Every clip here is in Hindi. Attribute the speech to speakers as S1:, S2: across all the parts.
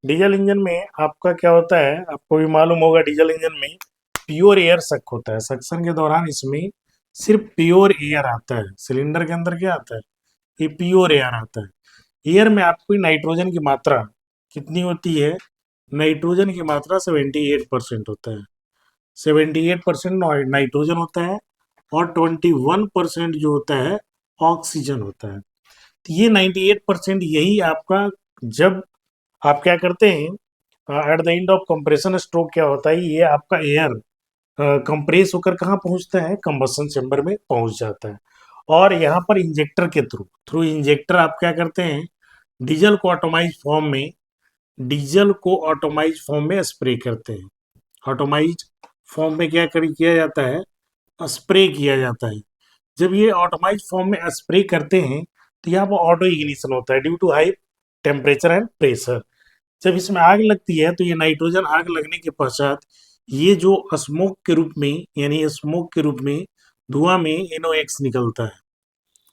S1: डीजल इंजन में आपका क्या होता है, आपको भी मालूम होगा, डीजल इंजन में प्योर एयर सक होता है। सक्शन के दौरान इसमें सिर्फ प्योर एयर आता है। सिलेंडर के अंदर क्या आता है, ये प्योर एयर आता है। एयर में आपकी नाइट्रोजन की मात्रा कितनी होती है, नाइट्रोजन की मात्रा 78% होता है। 78% नाइट्रोजन होता है और 21% जो होता है ऑक्सीजन होता है। तो ये 98% यही आपका, जब आप क्या करते हैं at the end of compression stroke, क्या होता है, ये आपका एयर कंप्रेस होकर कहाँ पहुंचता है, कंबसन चेंबर में पहुंच जाता है। और यहाँ पर इंजेक्टर के थ्रू थ्रू इंजेक्टर आप क्या करते हैं, डीजल को ऑटोमाइज फॉर्म में स्प्रे करते हैं। ऑटोमाइज फॉर्म में किया जाता है, स्प्रे किया जाता है। जब ये ऑटोमाइज फॉर्म में स्प्रे करते हैं तो यहाँ पर ऑटो इग्निशन होता है due to high temperature and pressure. जब इसमें आग लगती है तो ये नाइट्रोजन आग लगने के पश्चात ये जो स्मोक के रूप में, यानी स्मोक के रूप में धुआं में NOx निकलता है।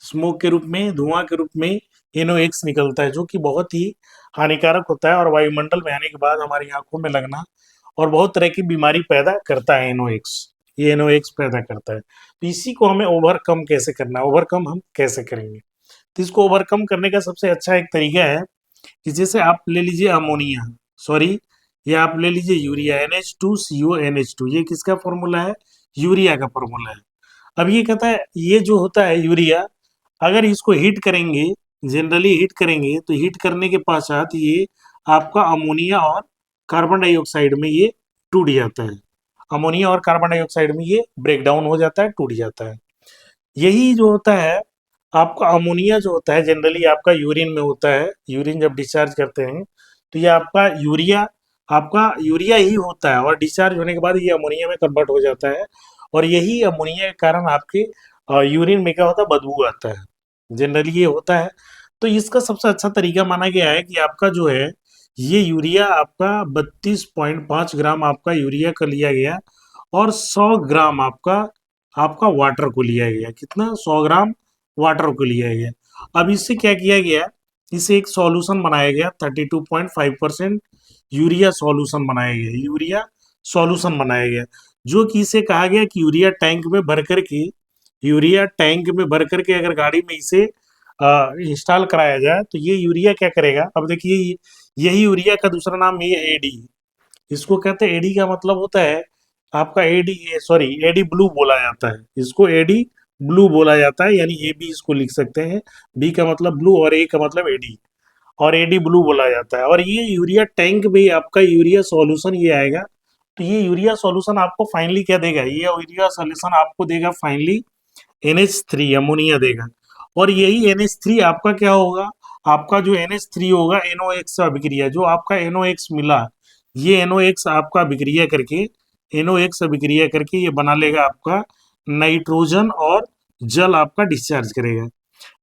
S1: स्मोक के रूप में, धुआं के रूप में NOx निकलता है, जो कि बहुत ही हानिकारक होता है और वायुमंडल में आने के बाद हमारी आंखों में लगना और बहुत तरह की बीमारी पैदा करता है। NOx ये NOx पैदा करता है। तो इसी को हमें ओवरकम कैसे करना है, ओवरकम हम कैसे करेंगे, तो इसको ओवरकम करने का सबसे अच्छा एक तरीका है कि जैसे आप ले लीजिए अमोनिया, सॉरी, या आप ले लीजिए यूरिया, NH2CO NH2, ये किसका फॉर्मूला है, यूरिया का फॉर्मूला है। अब ये कहता है, ये जो होता है यूरिया, अगर इसको हीट करेंगे, जनरली हीट करेंगे, तो हीट करने के पश्चात ये आपका अमोनिया और कार्बन डाइऑक्साइड में ये टूट जाता है। अमोनिया और कार्बन डाइऑक्साइड में ये ब्रेक डाउन हो जाता है, टूट जाता है। यही जो होता है, आपका अमोनिया जो होता है जनरली आपका यूरिन में होता है। यूरिन जब डिस्चार्ज करते हैं तो ये आपका यूरिया ही होता है, और डिस्चार्ज होने के बाद ये अमोनिया में कन्वर्ट हो जाता है। और यही अमोनिया के कारण आपके यूरिन में क्या होता है, बदबू आता है, जनरली ये होता है। तो इसका सबसे अच्छा तरीका माना गया है कि आपका जो है, ये यूरिया आपका 32.5 ग्राम आपका यूरिया का लिया गया और 100 ग्राम आपका आपका वाटर को लिया गया। कितना, 100 ग्राम वाटर को लिया गया। अब इससे क्या किया गया, इसे एक सॉल्यूशन बनाया गया, 32.5% यूरिया सॉल्यूशन बनाया गया, यूरिया सॉल्यूशन बनाया गया, जो कि इसे कहा गया कि यूरिया टैंक में भर करके अगर गाड़ी में इसे इंस्टॉल कराया जाए तो ये यूरिया क्या करेगा। अब देखिए, यही यूरिया का दूसरा नाम ये एडी, इसको कहते हैं, एडी का मतलब होता है आपका एडी ब्लू बोला जाता है, इसको एडी ब्लू बोला जाता है, यानी ए बी इसको लिख सकते हैं। बी का मतलब ब्लू और ए का मतलब एडी, और एडी ब्लू बोला जाता है। और ये यूरिया टैंक में आपका यूरिया सॉल्यूशन ये आएगा। तो ये यूरिया सॉल्यूशन आपको फाइनली क्या देगा, ये यूरिया सॉल्यूशन आपको देगा फाइनली NH3 अमोनिया देगा। और यही NH3 आपका क्या होगा, आपका जो NH3 होगा, NOx से अभिक्रिया, जो आपका NOx मिला, ये NOx आपका अभिक्रिया करके ये बना लेगा आपका नाइट्रोजन, और जल आपका डिस्चार्ज करेगा।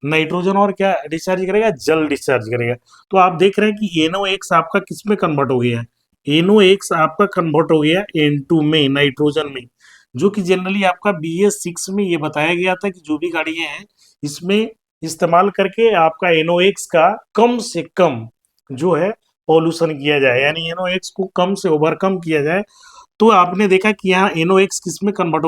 S1: नाइट्रोजन और क्या डिस्चार्ज करेगा, जल डिस्चार्ज करेगा। तो आप देख रहे हैं कि NOx आपका किस में कन्वर्ट हो गया है, NOx आपका कन्वर्ट हो गया N2 में, नाइट्रोजन में, जो कि जनरली आपका BS6 में ये बताया गया था कि जो भी गाड़ियां हैं इसमें इस्तेमाल करके आपका NOx का कम से कम जो है पॉल्यूशन किया जाए, यानी NOx को कम से ओवरकम किया जाए। तो आपने देखा कि यहाँ NOx किस में कन्वर्ट